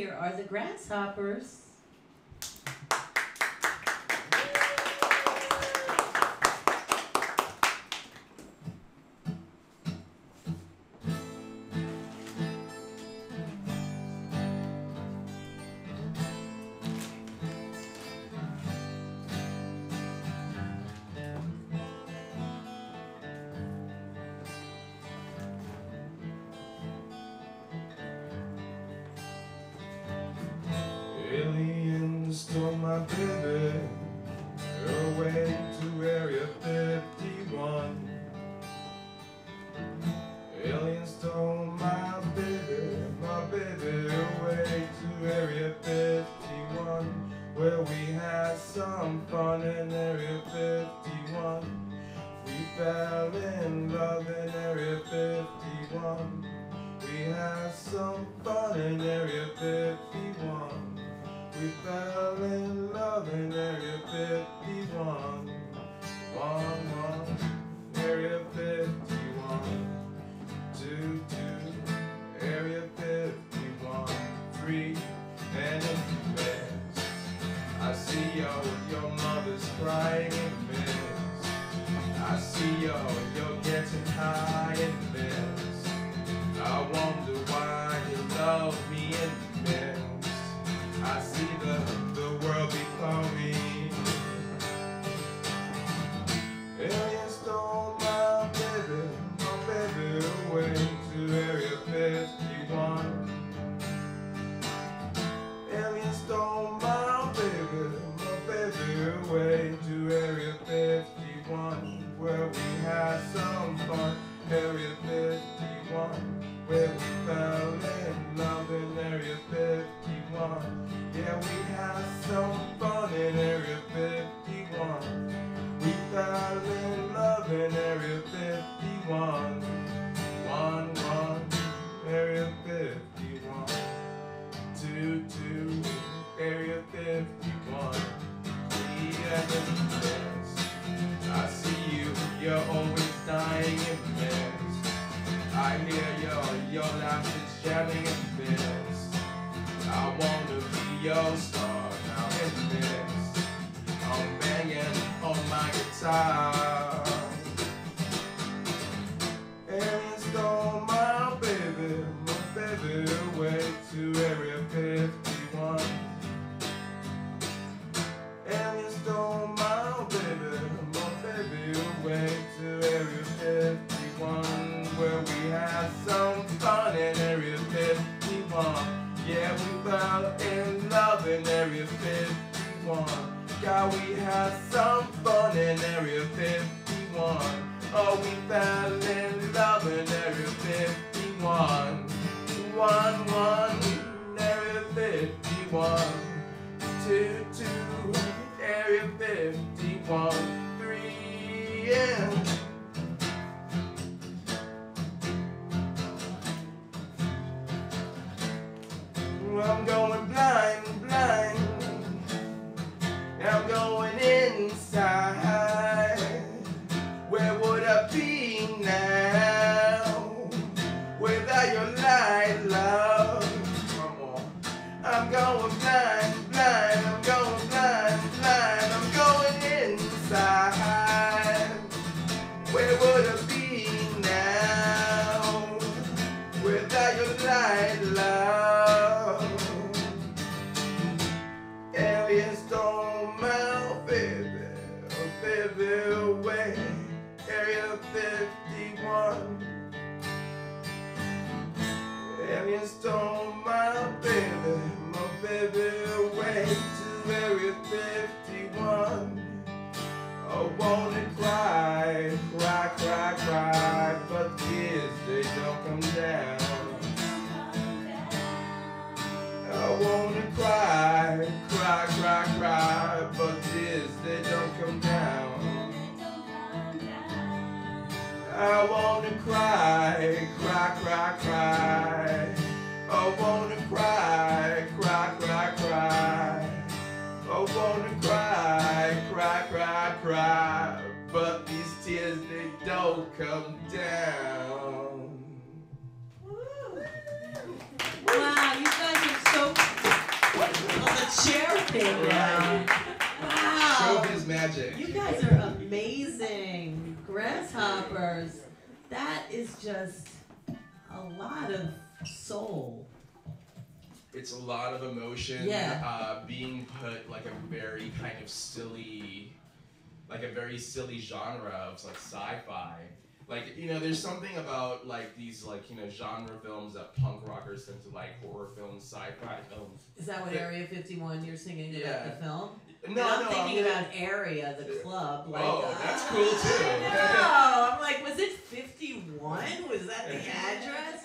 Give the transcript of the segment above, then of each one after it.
here are the GraSSHoppeRs. Aliens stole my baby away to Area 51. Aliens stole my baby away to Area 51, where we had some fun in Area 51. We fell in love in Area 51. We had some fun in Area 51. We fell in love in Area 51. 1-1, Area 51. 2-2, Area 51. 3, and in bed. I see you with your mother's crying in bed. I see you're getting high in bed. I wonder why you love me in bed. I see the world becoming. Aliens stole my baby away to Area 51. Aliens stole my baby away to Area 51, where we had some fun. Area 51, where we fell in love in Area 51. Yeah, we had some fun in Area 51. We fell in love in Area 51. 1-1, Area 51. 2-2, Area 51. 3 and in beds. I see you're always dying in beds. I hear your laugh is jamming in beds. I wanna be your star now in beds. I'm banging on my guitar. Aliens stole my baby away to Area 51. Aliens stole my baby away to Area 51, where we had some fun in Area 51. Yeah, we fell in love in Area 51. God, we had some fun in Area 51. Oh, we fell in love in Area 51. 1-1, Area 51. 2-2, Area 51. 3, and I'm going blind. I'm going inside. Where would I be now without your light, love? Come on. I'm going blind. I'm going blind. I'm going inside. Where would I be now without your light, love? Aliens stole my baby away. Area 51. Aliens stole my baby away to Area 51. I wanna cry, but tears they don't come down. I wanna cry, but tears they don't come down. I wanna cry. I wanna cry. I wanna cry, but these tears they don't come down. Wow, you guys are so right now. Wow. Show his magic. You guys are amazing. GraSSHoppeRs. That is just a lot of soul. It's a lot of emotion, Yeah. being put like a very kind of silly, like a very silly genre of like sci-fi. Like, you know, there's something about like these like, you know, genre films that punk rockers tend to like, horror films, sci-fi films. Is that what Area 51 you're singing about Yeah. the film? No, I'm no, thinking about Area, the club. Like, oh, that's cool too. No, I'm like, was it 51? Was that the address?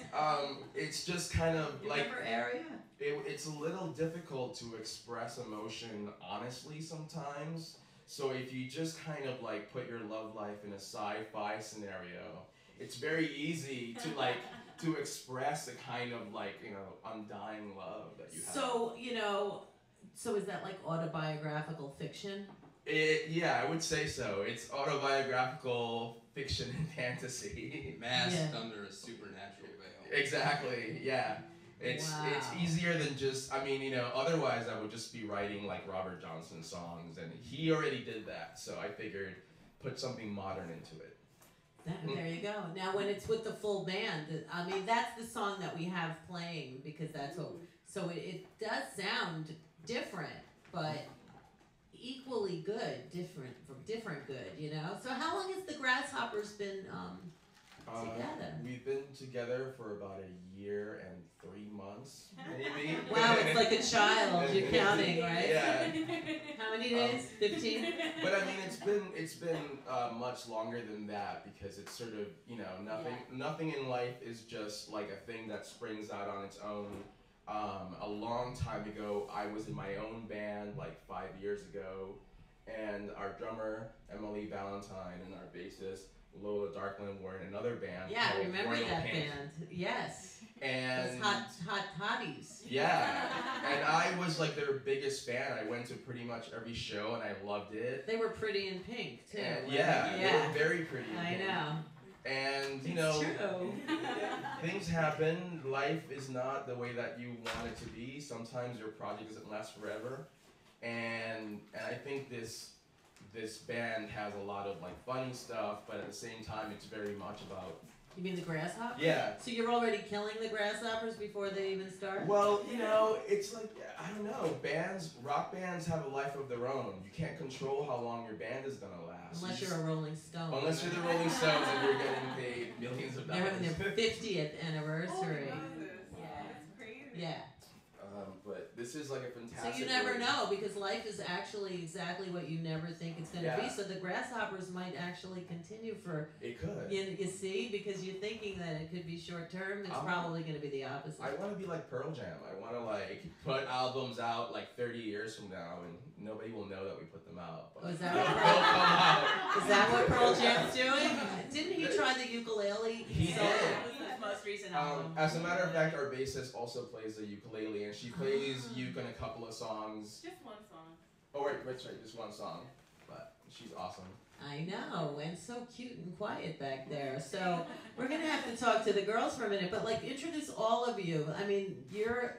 It's just kind of You like, remember Area? it's a little difficult to express emotion honestly sometimes. So if you just kind of like put your love life in a sci-fi scenario, it's very easy to like to express the kind of like, you know, undying love that you have. So, you know, so is that like autobiographical fiction? Yeah, I would say so. It's autobiographical fiction and fantasy. Masked under a supernatural veil. Exactly, yeah. It's easier than just, I mean, you know, otherwise I would just be writing like Robert Johnson songs, and he already did that, so I figured put something modern into it. There you go. Now when it's with the full band, I mean, that's the song that we have playing because that's what, so it does sound different, but equally good, different good, you know? So how long has the GraSSHoppeRs been together? We've been together for about a year and 3 months, maybe. Wow, it's like a child. You're counting, right? Yeah. How many days? 15? But I mean, it's been much longer than that because it's sort of, you know, nothing in life is just like a thing that springs out on its own. A long time ago, I was in my own band, like 5 years ago, and our drummer, Emily Valentine, and our bassist, Lola Darkland, were in another band. Yeah, I called remember Royal that Pink. band. Yes. And Those hot hotties. yeah, and I was like their biggest fan. I went to pretty much every show, and I loved it. They were pretty in pink too. And yeah, they were very pretty. in I pink. know. And you know, True. things happen. Life is not the way that you want it to be. Sometimes your project doesn't last forever, and I think this band has a lot of like funny stuff, but at the same time, it's very much about. You mean the GraSSHoppeRs? Yeah. So you're already killing the GraSSHoppeRs before they even start? Well, you know, it's like, I don't know, rock bands have a life of their own. You can't control how long your band is gonna last. Unless you're a Rolling Stone. Unless you're the Rolling Stones and you're getting paid millions of They're dollars. having their 50th anniversary. Yeah, it's crazy. Yeah. But this is like a So fantastic. you never way- know because life is actually exactly what you never think it's going to be. Yeah. So the GraSSHoppeRs might actually continue for, It could. you see, because you're thinking that it could be short term. It's probably going to be the opposite. I want to be like Pearl Jam. I want to like put albums out like 30 years from now, and nobody will know that we put them out. But Oh, is that they'll what come out. Is that what Pearl Jam's doing? Didn't he try the ukulele? He solo? did. That was his most recent album. As a matter of fact, our bassist also plays the ukulele, and she plays uke in a couple of songs. Just one song. Oh wait, sorry, just one song, but she's awesome. I know, and so cute and quiet back there. So we're gonna have to talk to the girls for a minute, but like introduce all of you. I mean, you're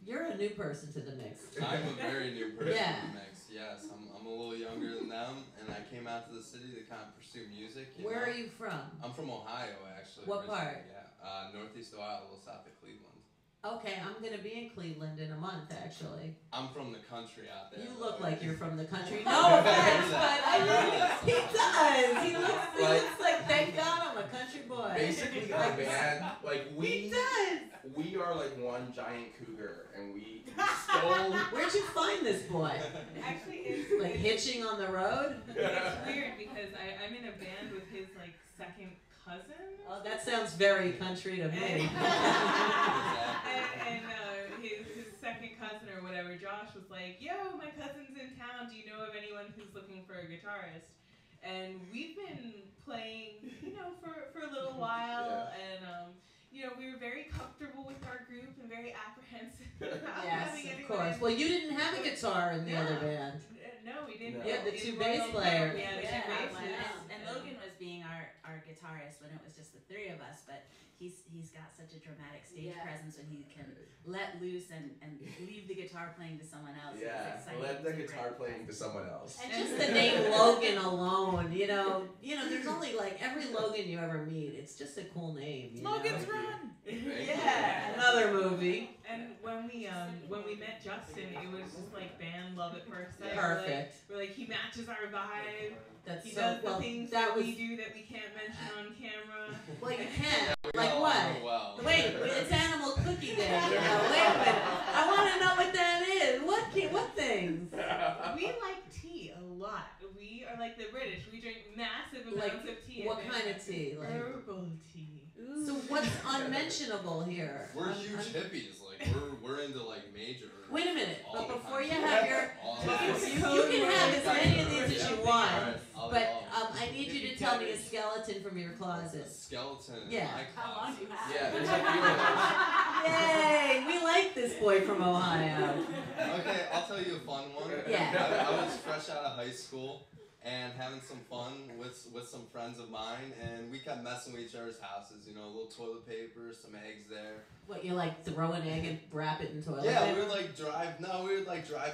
a new person to the mix. I'm a very new person Yeah. in the mix. Yes, I'm a little younger than them, and I came out to the city to kind of pursue music. Where know? are you from? I'm from Ohio, actually. What originally, part? Yeah, northeast Ohio, a little south of Cleveland. Okay, I'm gonna be in Cleveland in a month, actually. I'm from the country out there. You look though. like you're from the country. No offense, but I mean, he does. He looks like, thank God I'm a country boy. Basically, our band, like He does. we are like one giant cougar, and we stole. Where'd you find this boy? Actually, it's Like hitching on the road? it's weird because I'm in a band with his like second cousin. Oh, that sounds very country to me. and his second cousin or whatever, Josh, was like, "Yo, my cousin's in town. Do you know of anyone who's looking for a guitarist?" And we've been playing, for a little while, and we were very comfortable with our group and very apprehensive about having Yes, of anyone course. in. Well, you didn't have a guitar in the other band. No, we didn't. No. Yeah, the It two was bass Logan. players. Yeah, the two Yeah, bass well, players. and Logan was being our guitarist when it was just the three of us, but he's got such a dramatic stage presence when he can let loose and leave the guitar playing to someone else. Yeah, let the guitar playing to someone else. And just the name Logan alone, you know, there's only like every Logan you ever meet. It's just a cool name. You Logan's know? Run. Yeah, another movie. And when we met Justin, it was just like band love at first sight. Perfect. We're like he matches our vibe. That's He so does well. the things That was we do that we can't mention on camera. well, you can. We Like got what? along well. Wait, it's Animal Cookie Day. You know, wait a minute. I want to know what that is. What things? We like tea a lot. We are like the British. We drink massive amounts of tea. What kind of tea? Like, Herbal tea. so what's unmentionable here? We're huge hippies. Like we're into like major. Wait a minute. all But the before kinds you of- have your, all the you kinds can have as many of these as you want. Alright, But I need you to tell me a skeleton from your closet. skeleton. in Yeah. my How long do you closet. have? Yeah, there's a few of Yay! We like this boy from Ohio. Okay, I'll tell you a fun one. Yeah. I was fresh out of high school and having some fun with some friends of mine, and we kept messing with each other's houses. You know, a little toilet paper, some eggs there. What, you like throw an egg and wrap it in toilet Yeah, paper? we would drive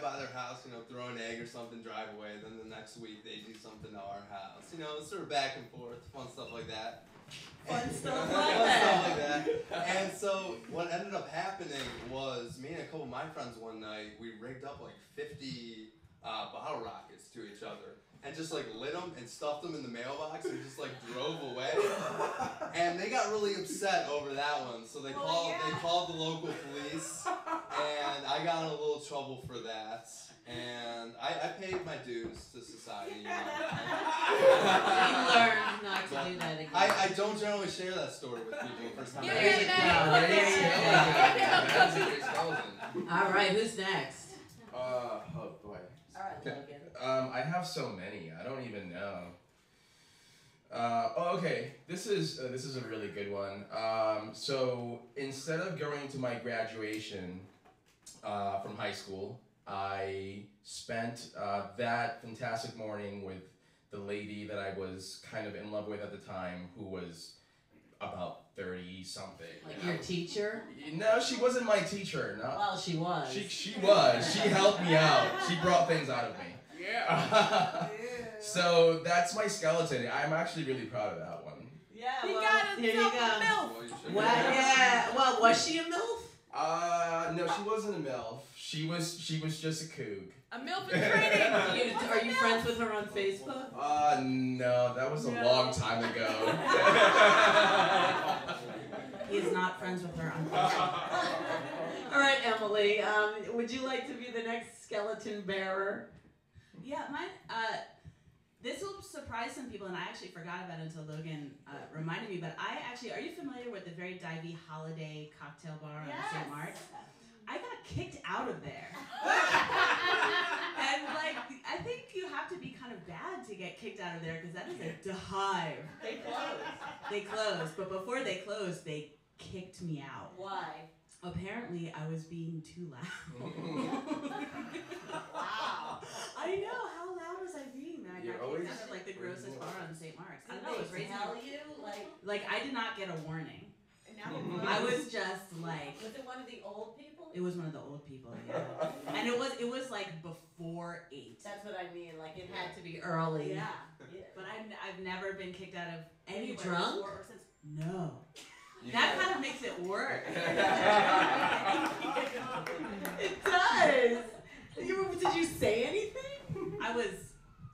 by their house, you know, throw an egg or something, drive away. Then the next week they do something to our house. You know, sort of back and forth, fun stuff like that. Fun stuff Fun like stuff that. like that. And so what ended up happening was me and a couple of my friends one night, we rigged up like 50 bottle rockets to each other. And just like lit them and stuffed them in the mailbox and just like drove away. And they got really upset over that one, so they called the local police, and I got in a little trouble for that. And I paid my dues to society. You know. We learned not to do that again. I don't generally share that story with people the first time. There I you hear it. go. There you There go. That's a great skeleton. All right, who's next? oh boy. All right, Logan. I have so many. I don't even know. Okay. This is a really good one. So instead of going to my graduation from high school, I spent that fantastic morning with the lady that I was kind of in love with at the time, who was about 30 something. Like your teacher? No, she wasn't my teacher. No. Well, she was. She was. She helped me out. She brought things out of me. Yeah. So that's my skeleton. I'm actually really proud of that one. Yeah, He well, got here you himself go. a MILF. Well, you should Well, know. yeah. Well, was she a MILF? No, she wasn't a MILF. She was just a coog. A MILF in training. Are you friends with her on Facebook? No, that was a long time ago. He is not friends with her on Facebook. All right, Emily. Would you like to be the next skeleton bearer? Yeah, mine. This will surprise some people, and I actually forgot about it until Logan reminded me. But are you familiar with the very divey Holiday cocktail bar on St. Mark's? I got kicked out of there. And like, I think you have to be kind of bad to get kicked out of there, because that is a dive. They closed. They closed, but before they closed, they kicked me out. Why? Apparently, I was being too loud. Wow. I know, how loud was I being that I You're got always kicked out of like the grossest bar on St. Mark's? I Did don't know, it was they raising tell you? like I did not get a warning. No. I was just like, Was it one of the old people? it was one of the old people, yeah. And it was like before 8. That's what I mean. Like it had to be early. Yeah. But I've never been kicked out of anywhere drunk? before or since. No. You That should. kind of makes it worse. It does. Did you say anything? I was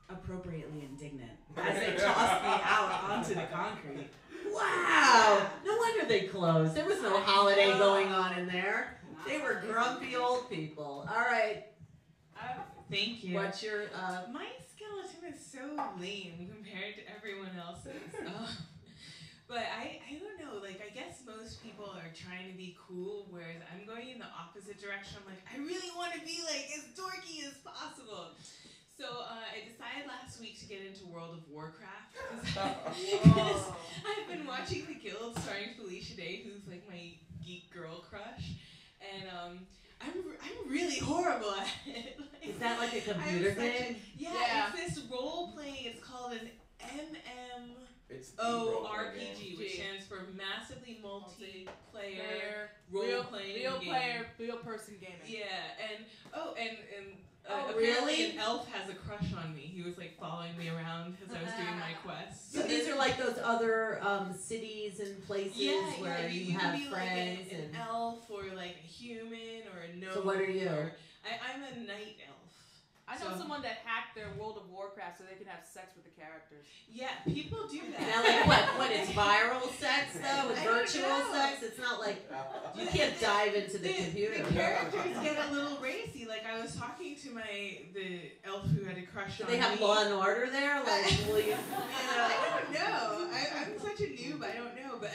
appropriately indignant as they tossed me out onto the concrete. Wow. No wonder they closed. There was no holiday going on in there. They were grumpy old people. All right. Thank you. What's your My skeleton is so lame compared to everyone else's. But I don't know, like I guess most people are trying to be cool, whereas I'm going in the opposite direction. I'm like, I really want to be like as dorky as possible. So I decided last week to get into World of Warcraft because I've been watching The Guild starring Felicia Day, who's like my geek girl crush, and I'm really horrible at it. Like, is that like a computer I'm such game? yeah, it's this role playing. It's called an MM. It's WhO role-playing RPG, which game. stands for Massively Multiplayer Role-Playing real Game. player, real person gaming. Yeah, and Oh, apparently really? an elf has a crush on me. He was like following me around as I was doing my quest. So these are like those other cities and places where you can have be friends like an elf or like a human or a gnome. So what are you? I'm a night elf. I know So- someone that hacked their World of Warcraft so they can have sex with the characters. Yeah, people do that. Now, like what? It's viral sex though, it's I don't virtual know. sex. It's not like you can't dive into the computer. The characters get a little racy. Like I was talking to the elf who had a crush Do on they have me. Law and Order there? Like, will you? I don't know. I'm such a noob. I don't know. But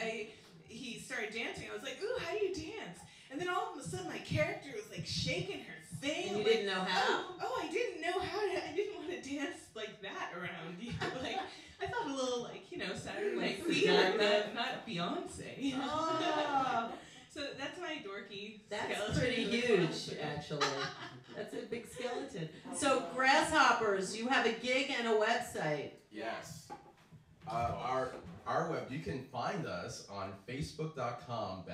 he started dancing. I was like, ooh, how do you dance? And then all of a sudden, my character was like shaking her thing. And you I'm didn't know how? Oh, I didn't know how to. I didn't want to dance like that around you. Like I thought a little like Saturday Night Fever, not Beyonce. Oh, So that's my dorky. that's skeleton pretty in the huge, closet. actually. That's a big skeleton. So, GraSSHoppeRs, you have a gig and a website. Yes. Our web, you can find us on facebook.com/the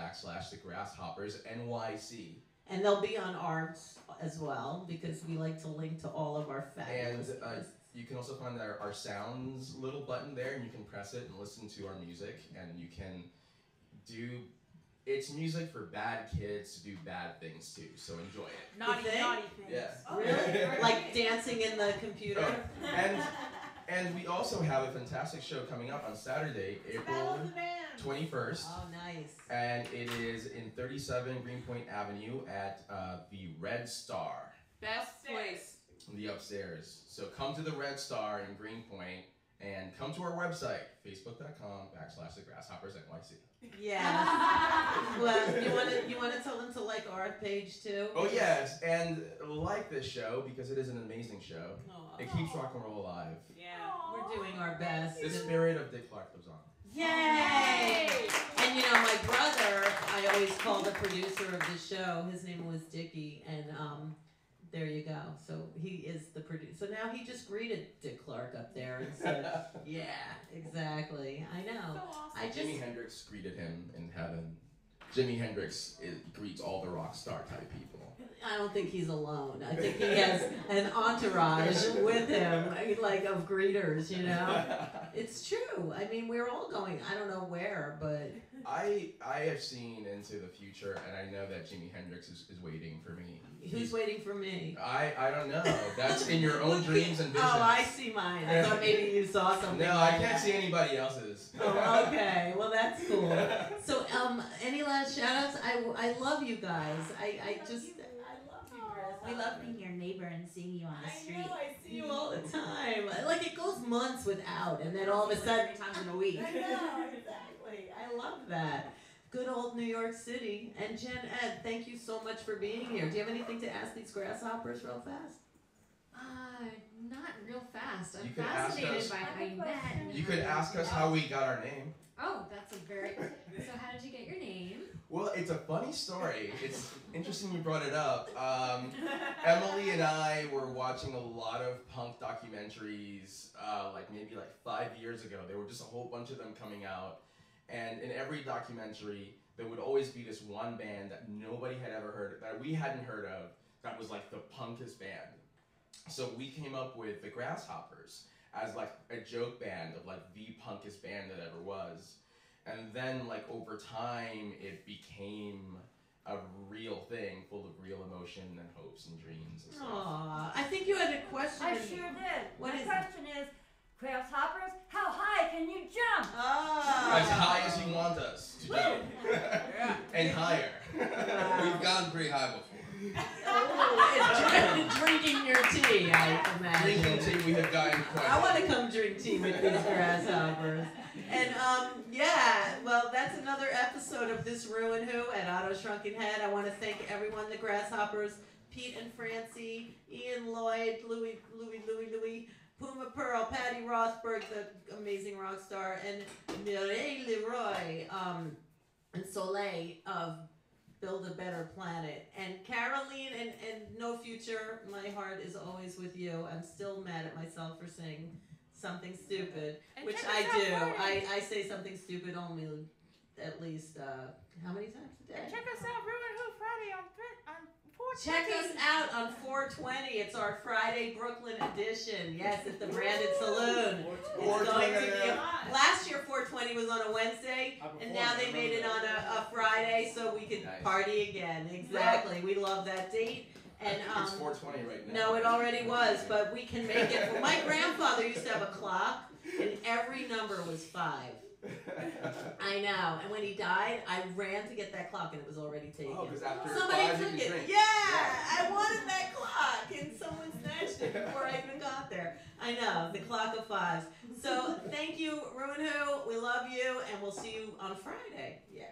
GraSSHoppeRs NYC. And they'll be on ours as well, because we like to link to all of our fabulous And posts. you can also find our sounds little button there, and you can press it and listen to our music, and you can it's music for bad kids to do bad things too, so enjoy it. Naughty things. Yeah. Really? Like dancing in the computer? Oh, and we also have a fantastic show coming up on Saturday, April 21st. Oh, nice. And it is in 37 Greenpoint Avenue at the Red Star, Best place. the upstairs. So come to the Red Star in Greenpoint and come to our website, facebook.com/the GraSSHoppeRs NYC. Yeah. Well, you want to tell them to like our page too? Oh yes, and like this show because it is an amazing show. Aw. It keeps rock and roll alive. Yeah. We're doing our best. The spirit of Dick Clark lives on. Yay! And you know, my brother, I always call the producer of the show. His name was Dickie, and there you go. So he is the producer. So now he just greeted Dick Clark up there and said, "Yeah, exactly. I know." I just Jimi Hendrix greeted him in heaven. Jimi Hendrix greets all the rock star type people. I don't think he's alone. I think he has an entourage with him, like of greeters, you know? It's true. I mean, we're all going, I don't know where, but... I have seen into the future, and I know that Jimi Hendrix is waiting for me. Who's waiting for me? I don't know. That's in your own dreams and visions. Oh, I see mine. I thought maybe you saw something. No, like I can't that. see anybody else's. Oh, okay. Well, that's cool. So, any last shout-outs? I love you guys. I just... I love you, Chris. We love being your neighbor and seeing you on the street. I know, I see you all the time. Like, it goes months without, and then all of a sudden... 3 times in a week. I know, exactly. I love that. Good old New York City. And Jen Ed, thank you so much for being here. Do you have anything to ask these GraSSHoppeRs real fast? Not real fast. I'm You could ask fascinated us- by how you met. and You how could you- ask us how we got our name. Oh, that's a very. So how did you get your name? Well, it's a funny story. It's interesting you brought it up. Emily and I were watching a lot of punk documentaries, maybe 5 years ago. There were just a whole bunch of them coming out. And in every documentary, there would always be this one band that nobody had ever heard of, that we hadn't heard of, that was like the punkest band. So we came up with the GraSSHoppeRs as like a joke band of like the punkest band that ever was. And then like over time, it became a real thing full of real emotion and hopes and dreams and stuff. Aw, I think you had a question. I sure did. What My is it? question is, GraSSHoppeRs, how high can you jump? Oh. As high as you want us to jump. And higher. We've gone pretty high before. Oh, drinking your tea, I imagine. Drinking tea, we have gotten quite I want to come drink tea with these GraSSHoppeRs. And well, that's another episode of this ReW WhO at Otto Shrrunken Head. I want to thank everyone, the GraSSHoppeRs, Pete and Francie, Ian Lloyd, Louie, Puma Pearl, Patty Rothberg, the amazing rock star, and Mireille Leroy, and Soleil of Build a Better Planet. And Caroline and No Future, my heart is always with you. I'm still mad at myself for saying something stupid, And which check I us out do. Friday. I say something stupid only at least how many times a day? And check us out, ReW WhO Friday on 420. Check us out on 420. It's our Friday Brooklyn edition. Yes, at the Branded Saloon. It's going to be last year 420 was on a Wednesday, and now they made it on a Friday so we could party again. Exactly. We love that date. And It's 4:20 right now. no, it already was, but we can make it. Well, my grandfather used to have a clock, and every number was 5. I know. And when he died, I ran to get that clock, and it was already taken. Oh, because after Somebody 5 you took can it. drink. Yeah, I wanted that clock, and someone snatched it before I even got there. I know, the clock of 5s. So thank you, ReW WhO. We love you, and we'll see you on Friday. Yeah.